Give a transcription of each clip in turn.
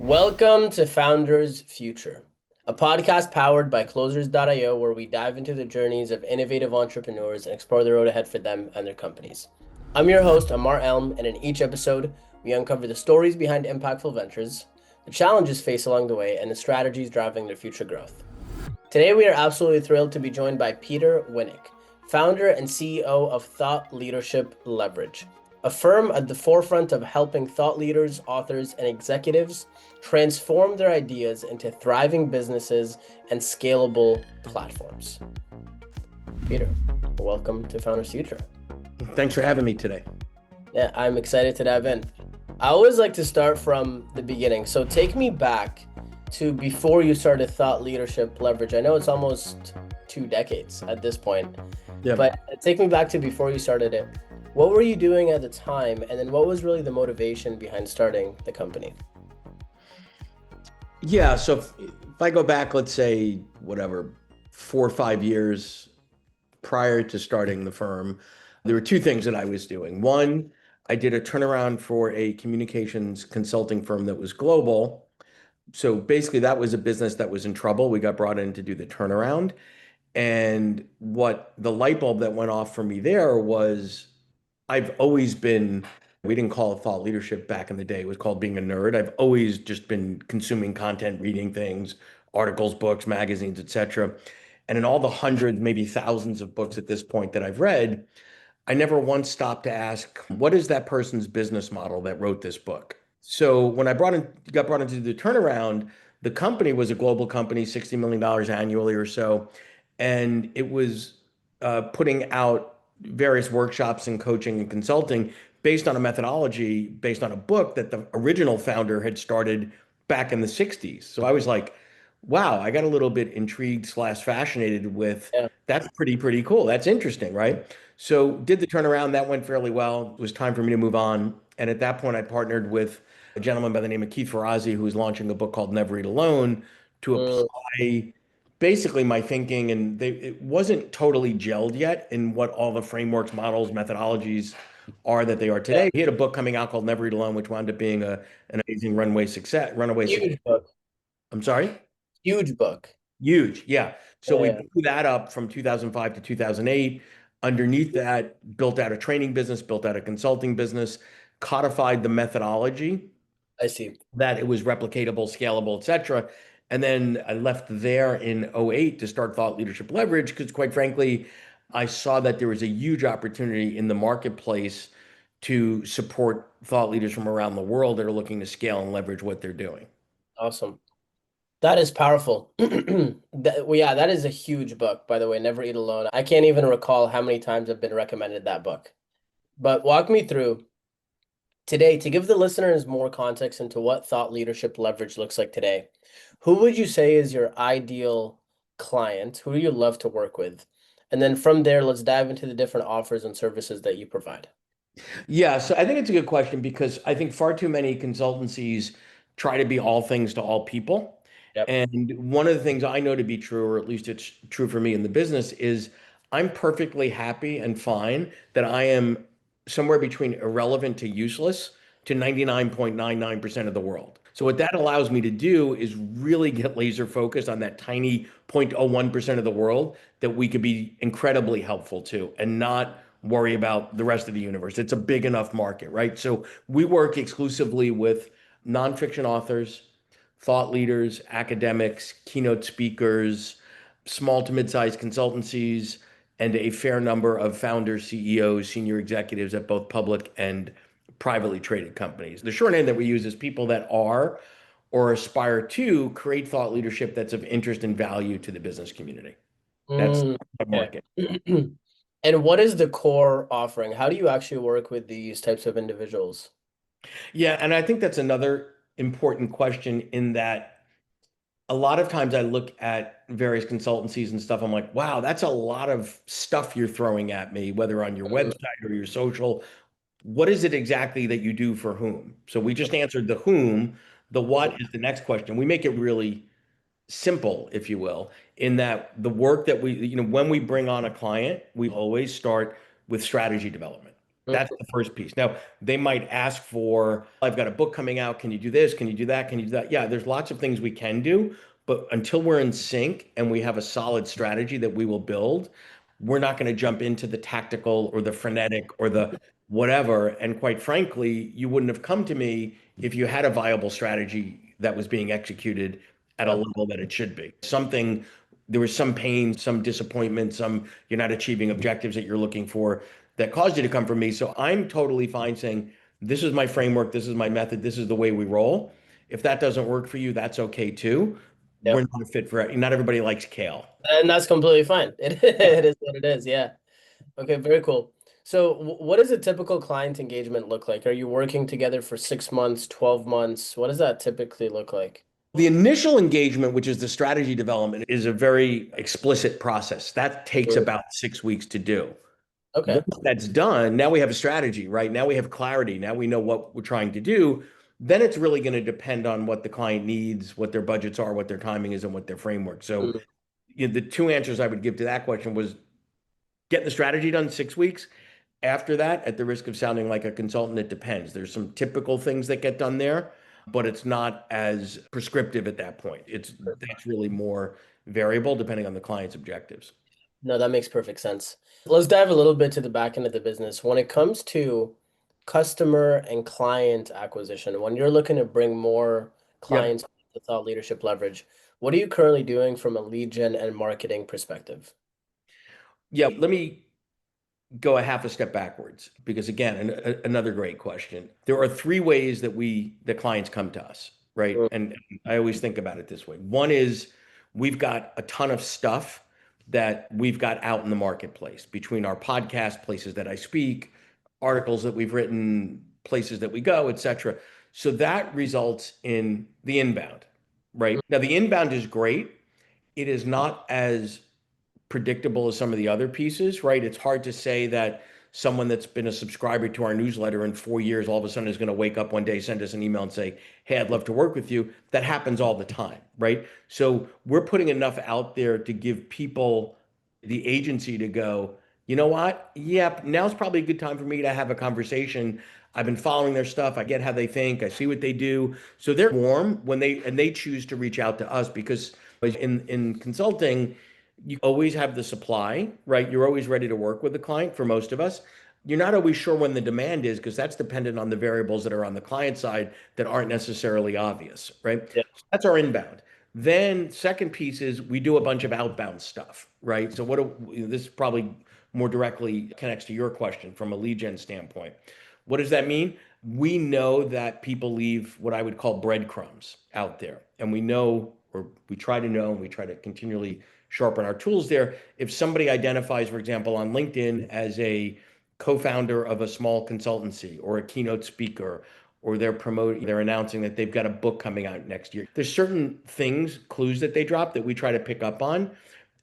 Welcome to Founders Future, a podcast powered by Closers.io, where we dive into the journeys of innovative entrepreneurs and explore the road ahead for them and their companies. I'm your host, Ammar Elm, and in each episode, we uncover the stories behind impactful ventures, the challenges faced along the way, and the strategies driving their future growth. Today, we are absolutely thrilled to be joined by Peter Winick, founder and CEO of Thought Leadership Leverage, a firm at the forefront of helping thought leaders, authors, and executives transform their ideas into thriving businesses and scalable platforms. Peter, welcome to Founders Future. Thanks for having me today. Yeah, I'm excited to dive in. I always like to start from the beginning. So take me back to before you started Thought Leadership Leverage. I know it's almost 2 decades at this point, Yeah. but take me back to before you started it. What were you doing at the time? And then what was really the motivation behind starting the company? Yeah. So if I go back, let's say, whatever, 4 or 5 years prior to starting the firm, there were two things that I was doing. One, I did a turnaround for a communications consulting firm that was global. So basically, that was a business that was in trouble. We got brought in to do the turnaround. And what the light bulb that went off for me there was I've always been, we didn't call it thought leadership back in the day. It was called being a nerd. I've always just been consuming content, reading things, articles, books, magazines, etc. And in all the hundreds, maybe thousands of books at this point that I've read, I never once stopped to ask, what is that person's business model that wrote this book? So when I got brought into the turnaround, the company was a global company, $60 million annually or so. And it was putting out various workshops and coaching and consulting based on a methodology, based on a book that the original founder had started back in the 60s. So I was like, wow, I got a little bit intrigued slash fascinated with Yeah. that's pretty cool. That's interesting, right? So did the turnaround, that went fairly well. It was time for me to move on. And at that point, I partnered with a gentleman by the name of Keith Ferrazzi, who was launching a book called Never Eat Alone to Mm, apply basically my thinking. And it wasn't totally gelled yet in what all the frameworks, models, methodologies are that they are yeah. today. He had a book coming out called Never Eat Alone, which wound up being an amazing runaway success. Huge book. I'm sorry? Huge book. Huge, yeah. So we Yeah. blew that up from 2005 to 2008. Underneath that, built out a training business, built out a consulting business, codified the methodology I see. that it was replicatable, scalable, et cetera. And then I left there in '08 to start Thought Leadership Leverage because, quite frankly, I saw that there was a huge opportunity in the marketplace to support thought leaders from around the world that are looking to scale and leverage what they're doing. Awesome. That is powerful. Yeah, that is a huge book, by the way, Never Eat Alone. I can't even recall how many times I've been recommended that book. But walk me through today to give the listeners more context into what thought leadership leverage looks like today. Who would you say is your ideal client? Who do you love to work with? And then from there, let's dive into the different offers and services that you provide. Yeah, so I think it's a good question because I think far too many consultancies try to be all things to all people. Yep. And one of the things I know to be true, or at least it's true for me in the business, is I'm perfectly happy and fine that I am somewhere between irrelevant to useless to 99.99% of the world. So what that allows me to do is really get laser focused on that tiny 0.01% of the world that we could be incredibly helpful to and not worry about the rest of the universe. It's a big enough market, right? So we work exclusively with nonfiction authors, thought leaders, academics, keynote speakers, small to mid-sized consultancies, and a fair number of founders, CEOs, senior executives at both public and privately traded companies. The short name that we use is people that are or aspire to create thought leadership that's of interest and value to the business community. That's the Okay. market. And what is the core offering? How do you actually work with these types of individuals? Yeah, and I think that's another important question in that a lot of times I look at various consultancies and stuff. I'm like, wow, that's a lot of stuff you're throwing at me, whether on your Mm, website or your social. What is it exactly that you do for whom? So we just answered the whom. The what is the next question. We make it really simple, if you will, in that the work that when we bring on a client, we always start with strategy development. Mm. That's the first piece. Now, they might ask for, I've got a book coming out. Can you do this? Can you do that? Can you do that? Yeah, there's lots of things we can do, but until we're in sync and we have a solid strategy that we will build, we're not going to jump into the tactical or the frenetic or the whatever. And quite frankly, you wouldn't have come to me if you had a viable strategy that was being executed at a Yeah. level that it should be. Something, there was some pain, some disappointment, some you're not achieving objectives that you're looking for that caused you to come from me. So I'm totally fine saying, this is my framework, this is my method, this is the way we roll. If that doesn't work for you, that's okay too. We're Yep. not a fit for, not everybody likes kale. And that's completely fine. It is what it is. Yeah. Okay, very cool. So, what does a typical client engagement look like? Are you working together for 6 months, 12 months? What does that typically look like? The initial engagement, which is the strategy development, is a very explicit process. That takes Mm. about 6 weeks to do. Okay. Once that's done, now we have a strategy, right? Now we have clarity. Now we know what we're trying to do. Then it's really going to depend on what the client needs, what their budgets are, what their timing is, and what their framework. So Mm. the two answers I would give to that question was get the strategy done 6 weeks. After that, at the risk of sounding like a consultant, it depends. There's some typical things that get done there, but it's not as prescriptive at that point. That's really more variable depending on the client's objectives. No, that makes perfect sense. Let's dive a little bit to the back end of the business. When it comes to customer and client acquisition, when you're looking to bring more Yep. clients to thought leadership leverage, what are you currently doing from a lead gen and marketing perspective? Yeah. Let me go a half a step backwards because again, another great question. There are three ways that the clients come to us, right? Mm. And I always think about it this way. One is we've got a ton of stuff that we've got out in the marketplace between our podcast, places that I speak, articles that we've written, places that we go, etc. So that results in the inbound, right? Now the inbound is great. It is not as predictable as some of the other pieces, right? It's hard to say that someone that's been a subscriber to our newsletter in 4 years all of a sudden is going to wake up one day, send us an email and say, hey, I'd love to work with you. That happens all the time, right? So we're putting enough out there to give people the agency to go, you know what? Yep, now's probably a good time for me to have a conversation. I've been following their stuff. I get how they think. I see what they do. So they're warm when they choose to reach out to us because in consulting, you always have the supply, right? You're always ready to work with the client for most of us. You're not always sure when the demand is because that's dependent on the variables that are on the client side that aren't necessarily obvious, right? Yeah. So that's our inbound. Then second piece is we do a bunch of outbound stuff, right? So this probably more directly connects to your question from a lead gen standpoint. What does that mean? We know that people leave what I would call breadcrumbs out there. And we know, or we try to know, and we try to continually sharpen our tools there. If somebody identifies, for example, on LinkedIn as a co-founder of a small consultancy or a keynote speaker, or they're announcing that they've got a book coming out next year. There's certain things, clues that they drop that we try to pick up on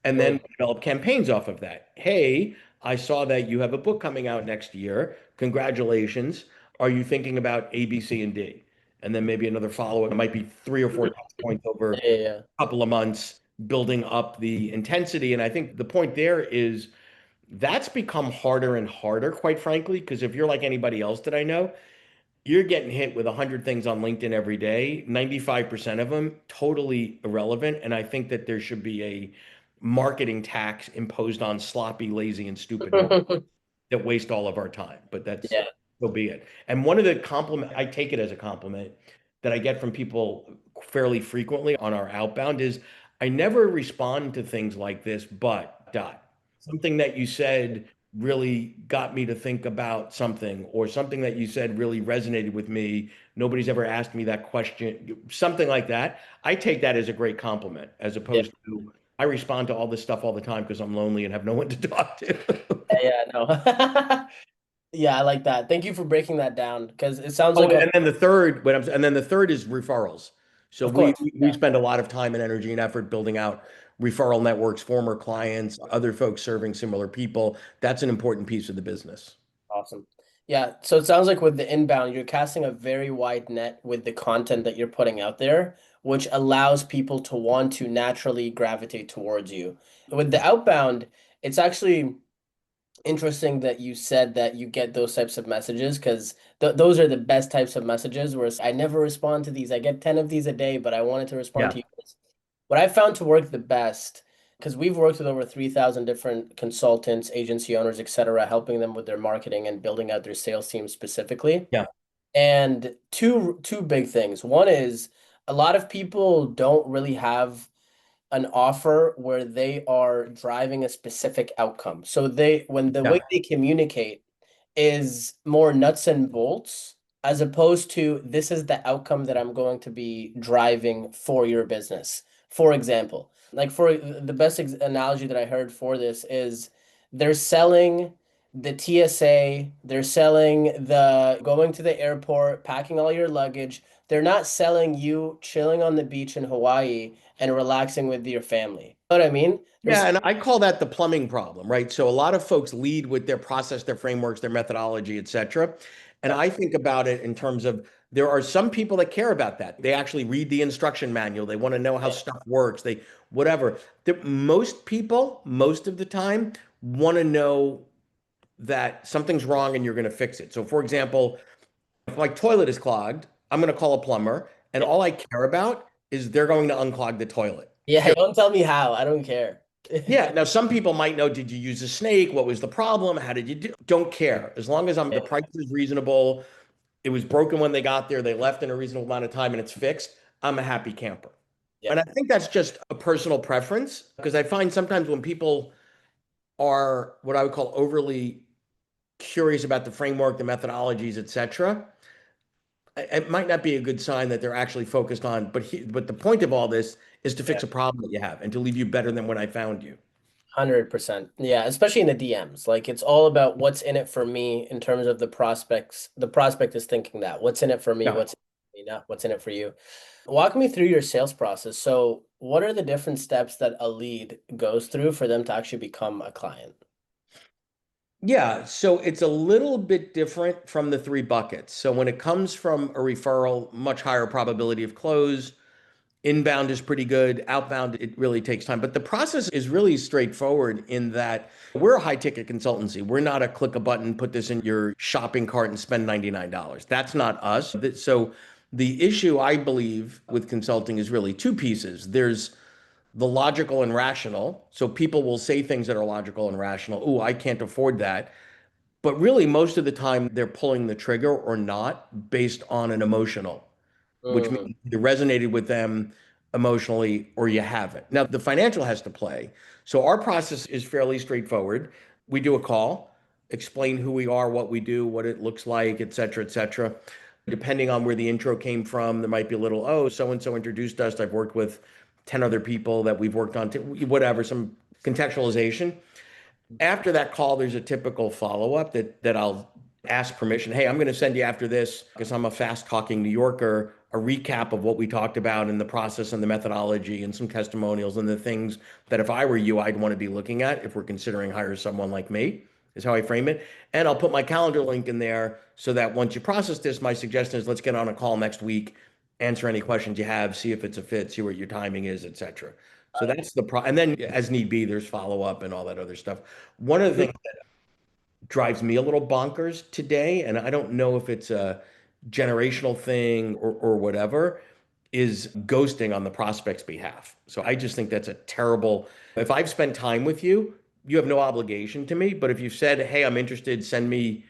and then Mm. develop campaigns off of that. Hey, I saw that you have a book coming out next year. Congratulations. Are you thinking about A, B, C, and D? And then maybe another follow-up. It might be 3 or 4 touch points over Yeah, yeah, couple of months building up the intensity. And I think the point there is that's become harder and harder, quite frankly, because if you're like anybody else that I know, you're getting hit with 100 things on LinkedIn every day, 95% of them totally irrelevant. And I think that there should be a marketing tax imposed on sloppy, lazy, and stupid marketing yeah. that waste all of our time, but that's Yeah. so be it. And one of the compliment I take it as a compliment that I get from people fairly frequently on our outbound is I never respond to things like this, but dot. Something that you said really got me to think about something, or something that you said really resonated with me. Nobody's ever asked me that question, something like that. I take that as a great compliment, as Yeah, opposed to I respond to all this stuff all the time because I'm lonely and have no one to talk to. yeah, no. Yeah, I like that. Thank you for breaking that down because it sounds Oh, like and then the third, and then the third is referrals. So of course. we Yeah, spend a lot of time and energy and effort building out referral networks, former clients, other folks serving similar people. That's an important piece of the business. awesome. Yeah, so it sounds like with the inbound, you're casting a very wide net with the content that you're putting out there, which allows people to want to naturally gravitate towards you. With the outbound, it's actually interesting that you said that you get those types of messages because those are the best types of messages where I never respond to these. I get 10 of these a day, but I wanted to respond to Yeah. you. What I found to work the best, because we've worked with over 3,000 different consultants, agency owners, et cetera, helping them with their marketing and building out their sales team specifically. Yeah. And two big things. One is a lot of people don't really have an offer where they are driving a specific outcome. So when the way Yeah. they communicate is more nuts and bolts, as opposed to this is the outcome that I'm going to be driving for your business. For example, like for the best analogy that I heard for this is they're selling the TSA, they're selling the going to the airport, packing all your luggage. They're not selling you chilling on the beach in Hawaii and relaxing with your family. You know what I mean? Yeah, There's and I call that the plumbing problem, right? So a lot of folks lead with their process, their frameworks, their methodology, et cetera. And yeah, I think about it in terms of there are some people that care about that. They actually read the instruction manual. They want to know how yeah, stuff works. They whatever. Most people, most of the time, want to know that something's wrong and you're going to fix it. So for example, if my toilet is clogged, I'm going to call a plumber, and yeah. all I care about is they're going to unclog the toilet. Yeah, don't tell me how. I don't care. Yeah. Now, some people might know, did you use a snake? What was the problem? How did you do? Don't care. As long as the Yeah, price is reasonable, it was broken when they got there, they left in a reasonable amount of time and it's fixed, I'm a happy camper. yeah, And I think that's just a personal preference because I find sometimes when people are what I would call overly curious about the framework, the methodologies, et cetera, it might not be a good sign that they're actually focused on, but the point of all this is to yeah. fix a problem that you have and to leave you better than when I found you. 100%. Yeah, especially in the DMs. Like it's all about what's in it for me in terms of the prospects. The prospect is thinking that what's in it for me, Yeah. what's in it for me, not what's in it for you. Walk me through your sales process. So, what are the different steps that a lead goes through for them to actually become a client? Yeah, so it's a little bit different from the three buckets. So when it comes from a referral, much higher probability of close. Inbound is pretty good. Outbound, it really takes time. But the process is really straightforward in that we're a high ticket consultancy. We're not a click a button, put this in your shopping cart and spend $99. That's not us. So the issue, I believe, with consulting is really two pieces. There's the logical and rational. So people will say things that are logical and rational. Oh, I can't afford that. But really, most of the time, they're pulling the trigger or not based on an emotional, which Mm, means you resonated with them emotionally or you haven't. Now, the financial has to play. So our process is fairly straightforward. We do a call, explain who we are, what we do, what it looks like, et cetera, et cetera. Depending on where the intro came from, there might be a little, oh, so and so introduced us. I've worked with 10 other people that we've worked on, whatever, some contextualization. After that call, there's a typical follow-up that I'll ask permission. Hey, I'm going to send you after this because I'm a fast-talking New Yorker, a recap of what we talked about in the process and the methodology and some testimonials and the things that if I were you, I'd want to be looking at if we're considering hire someone like me, is how I frame it. And I'll put my calendar link in there so that once you process this, my suggestion is let's get on a call next week, answer any questions you have, see if it's a fit, see what your timing is, et cetera. So that's and then as need be, there's follow up and all that other stuff. One of the things that drives me a little bonkers today, and I don't know if it's a generational thing or whatever, is ghosting on the prospect's behalf. So I just think that's a terrible. If I've spent time with you, you have no obligation to me. But if you've said, "Hey, I'm interested, send me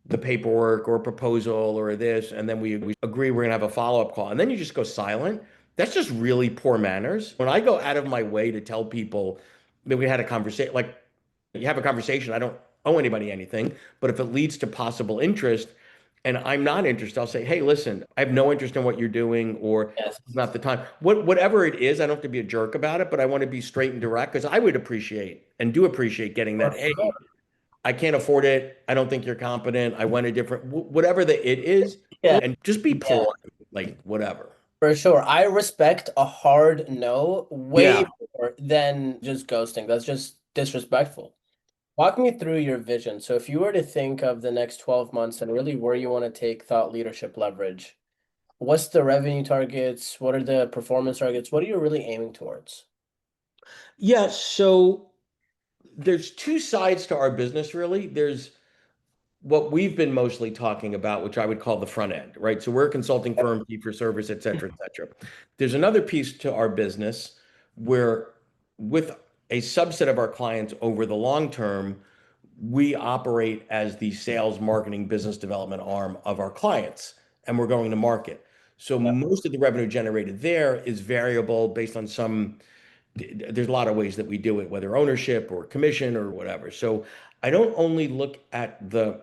the paperwork or a proposal or this," and then we agree we're gonna have a follow-up call, and then you just go silent, that's just really poor manners. When I go out of my way to tell people that we had a conversation, like you have a conversation, I don't owe anybody anything, but if it leads to possible interest and I'm not interested, I'll say, hey, listen, I have no interest in what you're doing, or yes, it's not the time. Whatever it is, I don't have to be a jerk about it, but I want to be straight and direct because I would appreciate and do appreciate getting for that. Hey, sure. I can't afford it. I don't think you're competent. I went a different, whatever the it is, Yeah, and just be yeah, polite, like whatever. for sure. I respect a hard no way Yeah. more than just ghosting. That's just disrespectful. Walk me through your vision. So if you were to think of the next 12 months and really where you want to take thought leadership leverage, what's the revenue targets? What are the performance targets? What are you really aiming towards? Yeah. So There's two sides to our business, really. There's what we've been mostly talking about, which I would call the front end, right? So we're a consulting firm, fee for service, et cetera, et cetera. There's another piece to our business where, with a subset of our clients over the long term, we operate as the sales, marketing, business development arm of our clients, and we're going to market. So Yeah. most of the revenue generated there is variable based on there's a lot of ways that we do it, whether ownership or commission or whatever. So I don't only look at the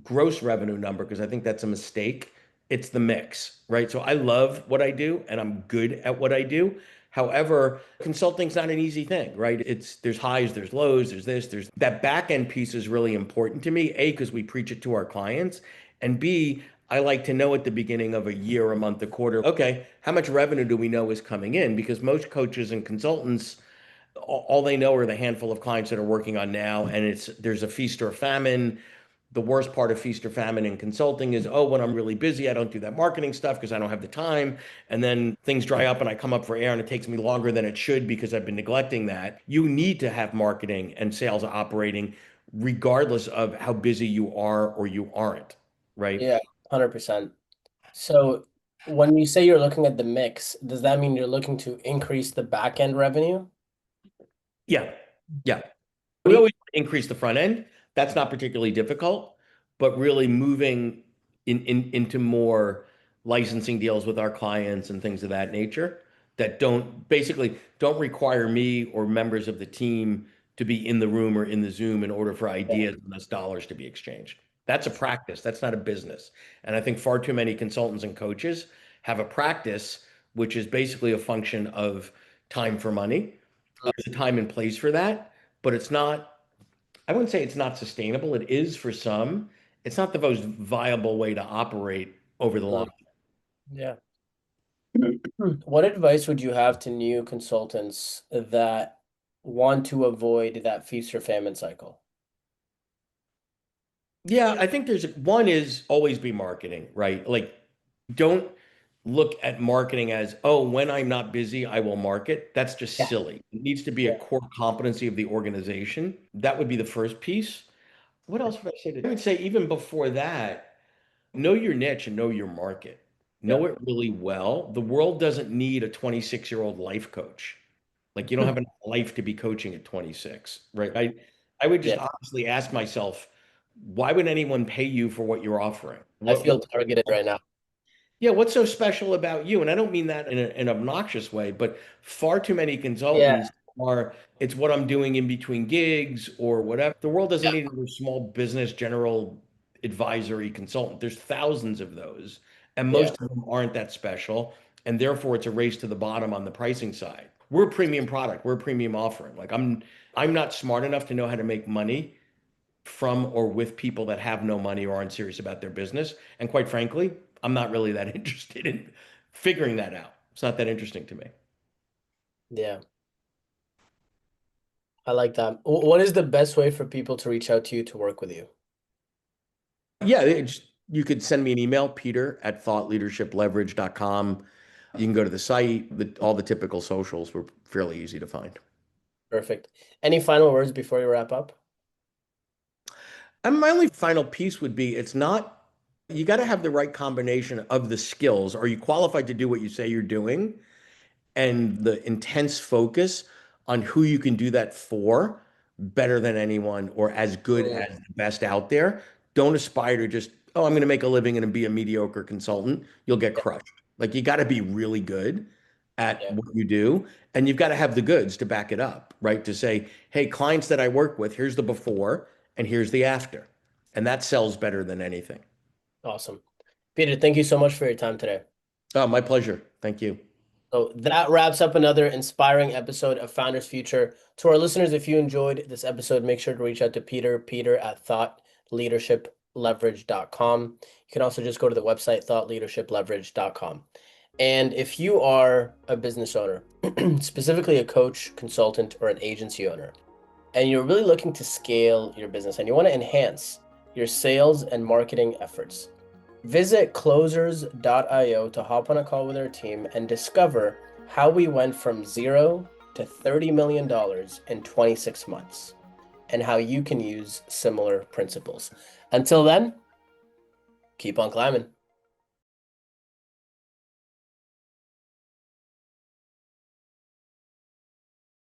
gross revenue number because I think that's a mistake. It's the mix, right? So I love what I do and I'm good at what I do. However, consulting's not an easy thing, right? There's highs, there's lows, there's that back end piece is really important to me. A, because we preach it to our clients, and B, I like to know at the beginning of a year, a month, a quarter, okay, how much revenue do we know is coming in? Because most coaches and consultants, all they know are the handful of clients that are working on now, and there's a feast or famine. The worst part of feast or famine in consulting is, oh, when I'm really busy, I don't do that marketing stuff because I don't have the time. And then things dry up and I come up for air and it takes me longer than it should because I've been neglecting that. You need to have marketing and sales operating regardless of how busy you are or you aren't, right? Yeah, 100%. So when you say you're looking at the mix, does that mean you're looking to increase the back end revenue? Yeah. Yeah. What We do you, always increase the front end. That's not particularly difficult, but really moving into more licensing deals with our clients and things of that nature that don't require me or members of the team to be in the room or in the Zoom in order for ideas and thus dollars to be exchanged. That's a practice. That's not a business. And I think far too many consultants and coaches have a practice which is basically a function of time for money. There's a time and place for that, but it's not. I wouldn't say it's not sustainable. It is for some. It's not the most viable way to operate over the long. yeah. What advice would you have to new consultants that want to avoid that feast or famine cycle? Yeah, I think there's one is always be marketing, right? Like, don't look at marketing as, oh, when I'm not busy, I will market. That's just Yeah. silly. It needs to be a Yeah. core competency of the organization. That would be the first piece. What else would I say? I would say even before that, know your niche and know your market. Yeah. Know it really well. The world doesn't need a 26-year-old life coach. Like you don't have enough life to be coaching at 26, right? I would just Yeah. honestly ask myself, why would anyone pay you for what you're offering? I feel targeted right now. Yeah, what's so special about you? And I don't mean that in an obnoxious way, but far too many Yeah. consultants it's what I'm doing in between gigs or whatever. The world doesn't Yeah. need a small business general advisory consultant. There's thousands of those, and Yeah. most of them aren't that special. And therefore, it's a race to the bottom on the pricing side. We're a premium product. We're a premium offering. Like I'm not smart enough to know how to make money from or with people that have no money or aren't serious about their business. And quite frankly, I'm not really that interested in figuring that out. It's not that interesting to me. Yeah. I like that. What is the best way for people to reach out to you to work with you? Yeah, you could send me an email, Peter at thoughtleadershipleverage.com. You can go to the site, all the typical socials were fairly easy to find. Perfect. Any final words before we wrap up? And my only final piece would be you got to have the right combination of the skills. Are you qualified to do what you say you're doing? And the intense focus on who you can do that for better than anyone or as good Mm. as the best out there. Don't aspire to just, oh, I'm going to make a living and be a mediocre consultant. You'll get Yeah. crushed. Like you got to be really good at Yeah. what you do. And you've got to have the goods to back it up, right? To say, hey, clients that I work with, here's the before and here's the after. And that sells better than anything. Awesome. Peter, thank you so much for your time today. Oh, my pleasure. Thank you. So that wraps up another inspiring episode of Founders Future. To our listeners, if you enjoyed this episode, make sure to reach out to Peter at thoughtleadershipleverage.com. You can also just go to the website, thoughtleadershipleverage.com. And if you are a business owner, specifically a coach, consultant, or an agency owner, and you're really looking to scale your business and you want to enhance your sales and marketing efforts, visit closers.io to hop on a call with our team and discover how we went from 0 to $30 million in 26 months. and how you can use similar principles. Until then, keep on climbing.